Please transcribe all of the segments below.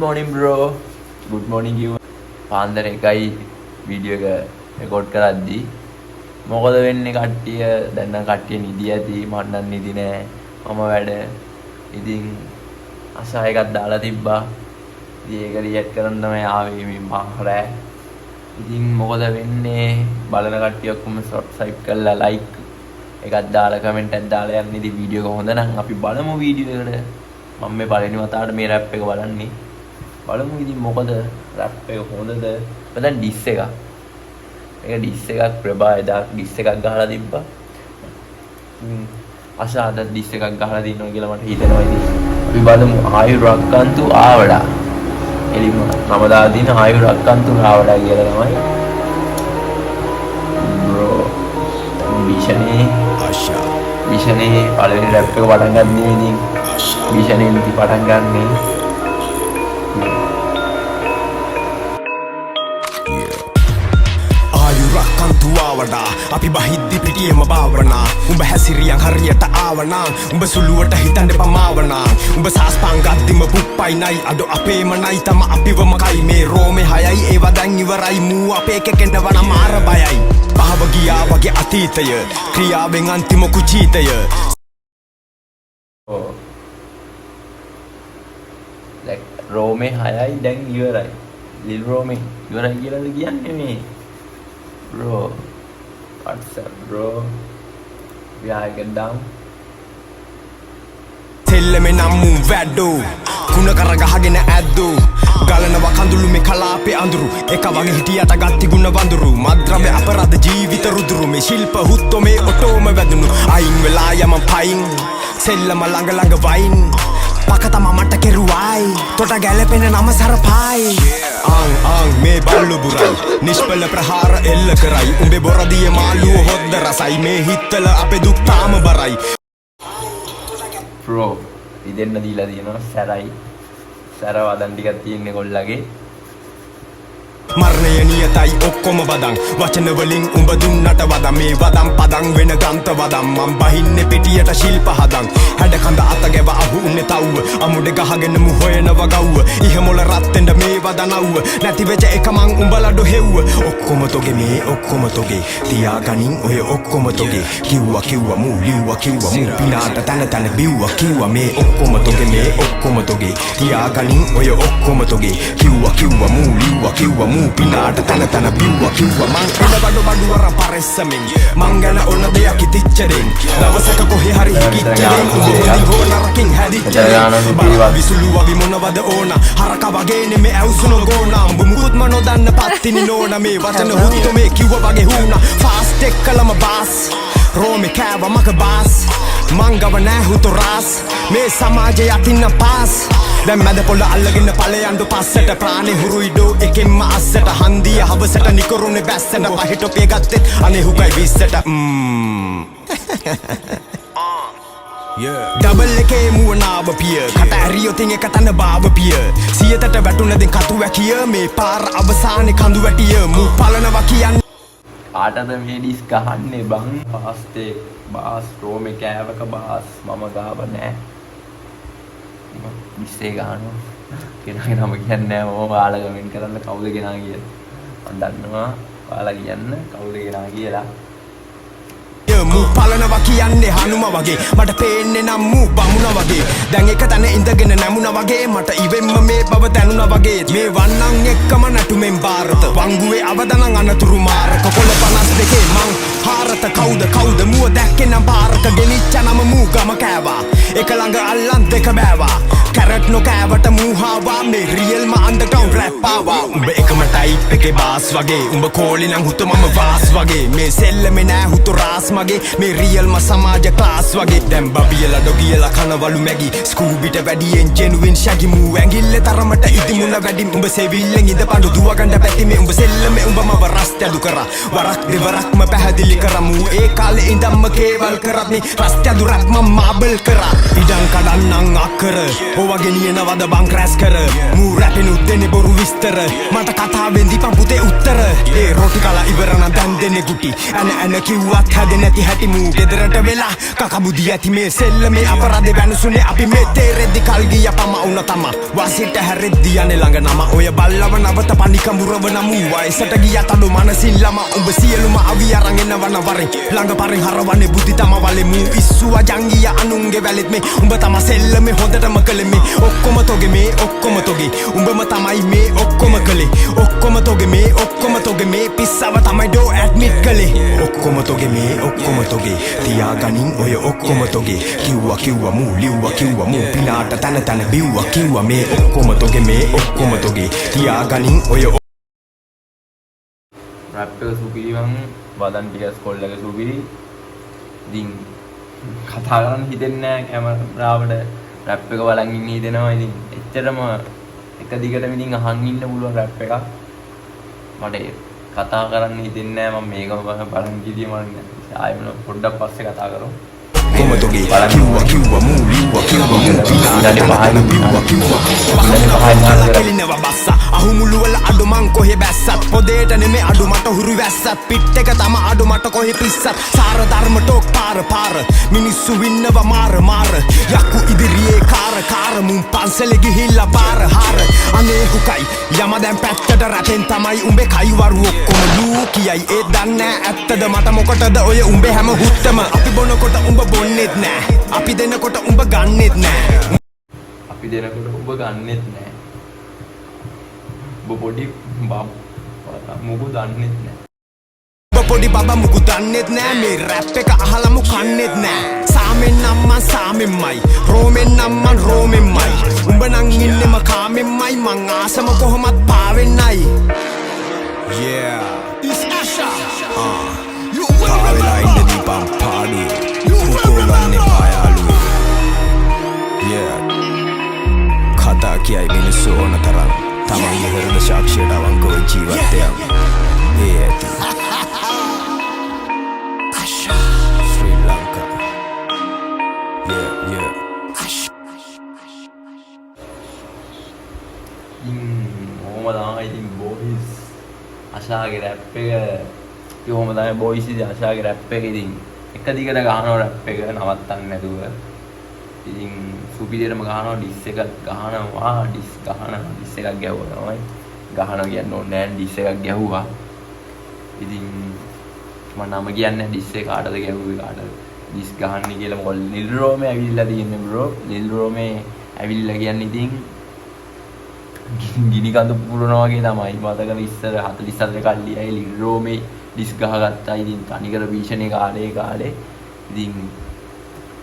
morning bro. Good morning you. පාන්දර එකයි video එක රෙකෝඩ් කරද්දී මොකද වෙන්නේ කට්ටිය දැන් නම් කට්ටිය නිදි ඇති මම නම් නිදි නෑ මම වැඩ ඉතින් අසා එකක් දාලා තිබ්බා ඉතින් ඒක රියැක්ට් කරන්න තමයි ආවේ මේ මාරෑ ඉතින් මොකද වෙන්නේ බලන කට්ටිය ඔක්කොම සබ්ස්ක්‍රයිබ් කරලා ලයික් එකක් දාලා කමෙන්ට් එකක් දාලා යන්න ඉතින් වීඩියෝ එක හොඳ නම් අපි බලමු වීඩියෝ එකට මම මේ පළවෙනි වතාවට මේ රැප් එක බලන්නේ බලමු ඉතින් මොකද රැප් එක හොඳද මම ඩිස් එකක් මේක ඩිස් එකක් ප්‍රභා එදා ඩිස් එකක් ගහලා තිබ්බා අසා අද ඩිස් එකක් ගහලා දිනනවා කියලා මට හිතෙනවා ඉතින් අපි බලමු ආයු රක්කන්තු ආවඩා එලිම රමදා දින ආයු රක්කන්තු ආවඩා කියලා තමයි බ්‍රෝ විෂනේ ආශා විෂනේ පළවෙනි රැප් එක පටන් ගන්නේ ඉතින් විෂනේ ඉති පටන් ගන්නේ ආවඩා අපි බහිද්දි පිටියම භාවනා උඹ හැසිරියන් හරියට ආවනා උඹ සුළුවට හිතන්න පමාවනා උඹ සාස්පං ගද්දිම පුප්පයි නයි අඩෝ අපේම නයි තම අපිවම කයි මේ රෝමේ හයයි ඒව දැන් ඉවරයි මූ අපේ කෙකෙන්න වන මාර බයයි පහව ගියා වගේ අතීතය ක්‍රියාවෙන් අන්තිම කුචීතය රෝමේ හයයි දැන් ඉවරයි ලිල් රෝමේ ඉවරයි කියලාද කියන්නේ මේ bro what's up bro yeah I get down තෙල්ලෙම නම් මුන් වැඩෝ කුණ කරගහගෙන ඇද්දෝ ගලනවා කඳුළු මේ කලාපේ අඳුරු එක වගේ හිටියට ගත්ති ගුණ වඳුරු මද්ද්‍රව්‍ය අපරාධ ජීවිත රුදුරු මේ ශිල්ප හුත්තෝ මේ ඔටෝම වැදුණු අයින් වෙලා යම පයින් සෙල්ලම ළඟ ළඟ වයින් පකතම මට කෙරුවයි තොට ගැලපෙන නම සරපයි අං මේ බල්ලු බුරයි නිෂ්පල ප්‍රහාර එල්ල කරයි උඹේ බොරදිය මාළුව හොද්ද රසයි මේ හිත්තල අපේ දුක් තාම බරයි bro ඉදෙන්න දීලා තියෙනවා සැරයි සැර වදන් ටිකක් තියෙන්නේ කොල්ලගේ මරණය නියතයි ඔක්කොම වදන් වචන වලින් උඹ දුන්නට වදන් මේ වදන් පදන් වෙන ගන්ත වදන් මම බහින්නේ පිටියට ශිල්ප හදන් හැඩ කඳ අත ගැව අහුන්නේ තව්ව අමුඩ ගහගෙන මු හොයනව ගව්ව ඉහමොල රත්තෙන්ද මේ වදනව්ව නැති වෙච්ච එක මං උඹලඩ හෙව්ව ඔක්කොම තොගේ මේ ඔක්කොම තොගේ තියාගනින් ඔය ඔක්කොම තොගේ කිව්වා මූ ලිව්වා මූ පිනාට තන තන බිව්වා කිව්වා මේ ඔක්කොම තොගේ මේ ඔක්කොම තොගේ තියාගනින් ඔය ඔක්කොම තොගේ කිව්වා මූ ලිව්වා මූ පිනාට තන තන බිව්වා කිව්වා මං එන බඩු වර පරෙස්සමින් මං ගැන ඕන දෙයක් ඉතිච්චරෙන් දවසක කොහේ හරි හිකිච්චරෙන් උඹේ හොනරකින් හැදිච්චරෙන් විසුළු වගේ මොනවද ඕන හරක වගේ නෙමේ ඇවුසුන ගෝන උඹ මුකුත්ම නොදන්න පත්තිනි නෝන මේ වචන හුත්තු මේ කිව්ව වගේ හුණා ෆාස්ට් එක්කලම බාස් රෝමේ කෑව මක බාස් මං ගව නෑ හුතු රාස් මේ සමාජය යටින්න පාස් දැන් මැද පොළ අල්ලගෙන ඵලයන්ඩු පස්සට ප්‍රාණේ හුරුයිඩෝ එකෙන්ම අස්සට හන්දිය හවසට නිකරුනේ බැස්සට පහිට ඔපේ ගත්තෙත් අනේ හුකයි විස්සට ඩබල් එකේ මුවනාව පිය කට ඇරියොතින් එක තන බාව පිය සියතට වැටුනදින් කතු වැකිය මේ පාර අවසානේ කඳු වැටිය මූ පලනවා කියන්නේ ආටද මේ ඩිස් ගහන්නේ බං පාස්ටේ බාස් රෝමේ කෑවක බාස් මම ගාව නෑ මිස්සේ ගහනවා කෙනාගේ නම කියන්නේ නෑ මම ඔයාලා කමෙන්ට් කරන්න කවුද කෙනා කියලා මම දන්නවා ඔයාලා කියන්න කවුද කෙනා කියලා මූ පලනවා කියන්නේ හනුම වගේ මට පේන්නේ නම් මූ බමුණ වගේ දැන් එක තැන ඉඳගෙන නැමුණ වගේ මට ඉවෙන්ම මේ බව දැනුණ වගේ මේ වන්නන් එක්කම නටුමෙන් ಭಾರತ වංගුවේ අවදනන් අනතුරු මාරක කොළ 52 මං ಭಾರತ කවුද මුව දැක්කේ නම් ಭಾರತ ගෙනිච්ච නම මූ ගම කෑවා එක ළඟ අල්ලන් දෙක බෑවා කැරට් නොකෑවට මූ හාවා මේ රියල්ම අන්ඩර්ග්‍රවුන්ඩ් රැප් ආවා උඹ එකම ටයිප් එකේ බාස් වගේ උඹ කෝලි නම් හුතු මම වාස් වගේ මේ සෙල්ලමේ නෑ හුතු රාස් මගේ මේ රියල්ම සමාජ ක්ලාස් වගේ දැන් බබියලා ඩොගියලා කනවලු මැගි ස්කූබිට වැඩියෙන් ජෙනුවින් ශැගි මූ ඇඟිල්ල තරමට ඉදිමුණ වැඩි උඹ සෙවිල්ලෙන් ඉඳපඬු දුවගන්න බැති මේ උඹ සෙල්ලමේ උඹ මව රස්තැදු කරා වරක් දෙවරක්ම පැහැදිලි කරමු ඒ කාලේ ඉඳන්ම කේවල් කරත් මේ රස්තැදු රැප් මම මාබල් කරා ඉඩම් කඩන්නම් අක්කර ඔවගේ නියනවද බං ක්‍රැස් කර මූ රැපිනුත් දෙන්නේ බොරු විස්තර විස්තර මට කතාවෙන් දීපන් පුතේ උත්තර ඒ රොටි කලා ඉවර නම් දැන් දෙන්නේ ගුටි අන කිව්වත් හැදෙන්නේ නැති හැටි මූ ගෙදරට වෙලා කකබුදි ඇති මේ සෙල්ලමේ අපරාධේ වෙනසුනේ අපි මේ තේරෙද්දි කල් ගිය පම වුණ තම වාසියට හැරෙද්දි යන්නේ ළඟ නම ඔය බල්ලව නවත පනිකඹුරව නමු වයසට ගියත් අඩු මනසින් ළම උඹ සියලුම අවි අරන් එනවන වරෙන් ළඟ පරින් හරවන්නේ බුද්ධි තම වලේ මූ ඉස්සුවා ජංගිය අනුන්ගේ වැලෙත් මේ උඹ තම සෙල්ලමේ හොඳටම කළේ මේ ඔක්කොම තොගේ මේ ඔක්කොම තොගේ උඹම තමයි මේ ඔක්කොම කළේ ඔක්කොම තොගේ මේ ඔක්කොම තොගේ මේ පිස්සව තමයි ඩෝ ඇඩ්මිට් කළේ ඔක්කොම තොගේ මේ ඔක්කොම තොගේ තියාගනින් ඔය ඔක්කොම තොගේ කිව්වා මූ ලිව්වා මූ පිනාට තන බිව්වා කිව්වා මේ ඔක්කොම තොගේ මේ ඔක්කොම තොගේ තියාගනින් ඔය රැප් එක සුපිරි මං වදන් ටික ස්කෝල් එක සුපිරි ඉතින් කතා කරන්න හිතෙන්නේ නැහැ කැමරාවට රැප් එක බලන් ඉන්න හිතෙනවා ඉතින් එච්චරම එක දිගටම ඉතින් අහන් ඉන්න පුළුවන් රැප් එකක් මට කතා කරන්න හිතෙන්නේ නැහැ මම මේකම බලන් ගිහින් මම ආයෙ මොන පොඩ්ඩක් පස්සේ කතා කරමු ඔක්කොම තොගේ කිව්වා මූ ලිව්වා මූ පිනාට කෙලිනවා බස්සා අහුමුළු වල අඩු මං කොහෙ බැස්සත් පොදේට නෙමේ අඩු මට හුරු වැස්සත් පිට් එක තම අඩු මට කොහෙ පිස්සත් සාර ධර්ම ටෝක් පාර මිනිස්සු වින්නව මාර යකු ඉදිරියේ කාර මුන් පන්සලේ ගිහිල්ලා පාර හාර අනේ හුකයි යම දැන් පැත්තට රැතෙන් තමයි උඹේ කයිවරු ඔක්කොම ලූ කියයි ඒ දන්නේ ඇත්තද මට මොකටද ඔය උඹේ හැම හුත්තම අපි බොනකොට උඹ බොන්නෙත් නෑ අපි දෙනකොට උඹ ගන්නෙත් නෑ ඔබ පොඩි මුගු දන්නෙත් නෑ පොඩි බබා මුකු දන්නෙත් නෑ මේ රැප් එක අහලමු කන්නෙත් නෑ සාමෙන් නම් මං සාමෙන්මයි රෝමෙන් නම් මං රෝමෙන්මයි උඹ නං ඉන්නෙම කාමෙන්මයි මං ආසම කොහොමත් පාවෙන්නයි yeah it's Asha you will in the deep party මුකෝ ගන්න පායාලු yeah කතා කියයි මිනිස්සු ඕන තරම් තමන්ගේ හෘද සාක්ෂියට අවංකව ජීවත් වෙන ඒ ඇති ශ්‍රී ලංකා yeah කොහොම තමයි ඉතින් බොයිස් ආශාගේ රැප් එක කොහොම තමයි බොයිස් ඉතින් ආශාගේ රැප් එක ඉතින් එක දිගට ගහනවා රැප් එක නවත්තන්න නැතුව ඉතින් සුපිරියටම ගහනවා ඩිස් එකක් ගහනවා ඩිස් එකක් ගැහුවා තමයි ගහනවා කියන්න ඕනේ නැහැ ඩිස් එකක් ගැහුවා ඉතින් මම නම කියන්නේ ඩිස් එක කාටද ගැහුවේ කාටද ඩිස් ගහන්නේ කියලා මොකද ලිල් රෝමේ ඇවිල්ලා තියෙන්නේ බ්‍රෝ ලිල් රෝමේ ඇවිල්ලා කියන්නේ ඉතින් ගිනි කඳු පුරනවා වගේ තමයි මතකද ඉස්සර 44 කල්ලියයි ලිල් රෝමේ ඩිස් ගහගත්තා ඉතින් තනිකර භීෂණේ කාලේ ඉතින්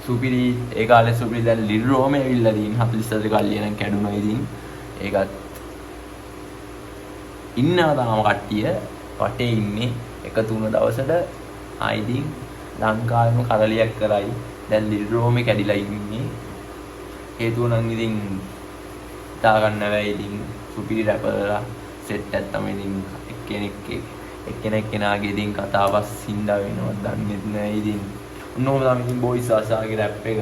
සුපිරි ඒ කාලේ සුපිරි දැන් ලිල් රෝමේ ඇවිල්ලා තියෙන 44 කල්ලිය නම් කැඩුනා ඉතින් ඒකත් ඉන්නවා තාම කට්ටිය වටේ ඉන්නේ එකතු වුණ දවසට ආයිදින් ලංකාවෙම කරලියක් කරයි දැන් ලිල් රෝමේ කැඩිලා ඉන්නේ හේතුව නම් ඉතින් හිතා ගන්න බැහැ ඉතින් සුපිරි රැපර්ලා සෙට් එකක් තමයි ඉතින් එක්කෙනෙක් කෙනාගේ ඉතින් කතාවක් සින්දා වෙනවද දන්නේ නැහැ ඉතින් ඔන්නෝම තමයි ඉතින් බොයිස් ආශාගේ රැප් එක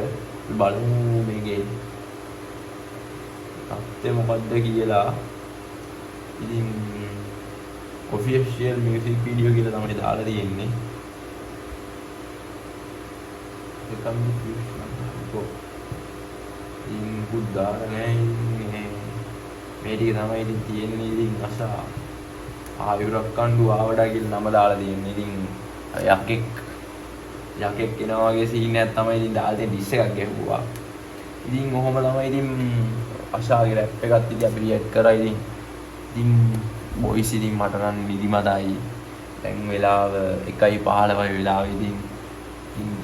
බලමු මේකේ අත්තේ මොකද්ද කියලා ඉතින් ඔෆිෂියල් මියුසික් වීඩියෝ කියලා තමයි දාලා තියෙන්නේ එකම ඉතින් බුද්ධා නැහැ මේ ටික තමයි ඉතින් තියෙන්නේ ඉතින් ආශා ආයුරක් කණ්ඩු ආවඩා කියලා නම දාලා තියෙන්නේ ඉතින් යකෙක් කෙනා වගේ සීන් එකක් තමයි ඉතින් දාලා තියෙන ඩිස් එකක් ගැහුවා ඉතින් ඔහොම තමයි ඉතින් ආශාගේ රැප් එකත් ඉතින් අපි රියැක්ට් කරා ඉතින් බොයිස් ඉතින් මට නම් නිදිමතයි දැන් වෙලාව 1:15 වෙලාවෙ ඉතින්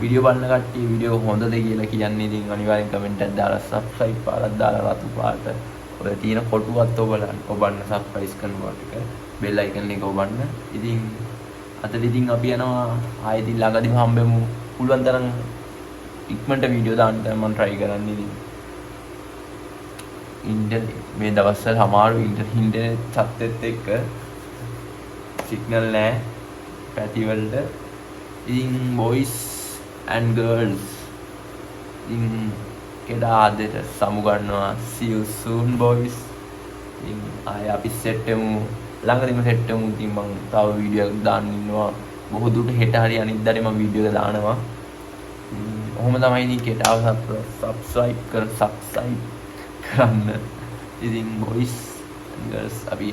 වීඩියෝ බලන කට්ටිය වීඩියෝ හොඳද කියලා කියන්නේ ඉතින් අනිවාර්යෙන් කමෙන්ට් එකක් දාලා සබ්ස්ක්‍රයිබ් පාරක් දාලා රතු පාට ඔය තියෙන කොටුවත් ඔබන්න සබ්ස්ක්‍රයිබ් කරනකොට බෙල් අයිකන් එක ඔබන්න ඉතින් අතට ඉතින් අපි යනවා ආයෙ ඉතින් ළඟදිම හම්බෙමු පුළුවන් තරම් ඉක්මනට වීඩියෝ දාන්න මම try කරන්නේ ඉතින් ඉන්ටර්නෙට් මේ දවස්වල අමාරු ඉන්ටර්නෙට් සත්‍යෙත් එක්ක සිග්නල් නැහැ පැතිවලට ඉතින් boys and girls ඉතින් කෙඩා ආදෙට සමු ගන්නවා see you soon boys ඉතින් ආය අපි සෙට් වෙමු ළඟදීම සෙට් වෙමු. ඉතින් මම තව වීඩියෝ එකක් දාන්න ඉන්නවා බොහෝ දුරට හෙට හරි අනිද්දාට මම වීඩියෝ එක දානවා. ඔහොම තමයි ඉතින් කෙටාව සබ්ස්ක්‍රයිබ් කරන්න. ඉතින් බොයිස් and girls අපි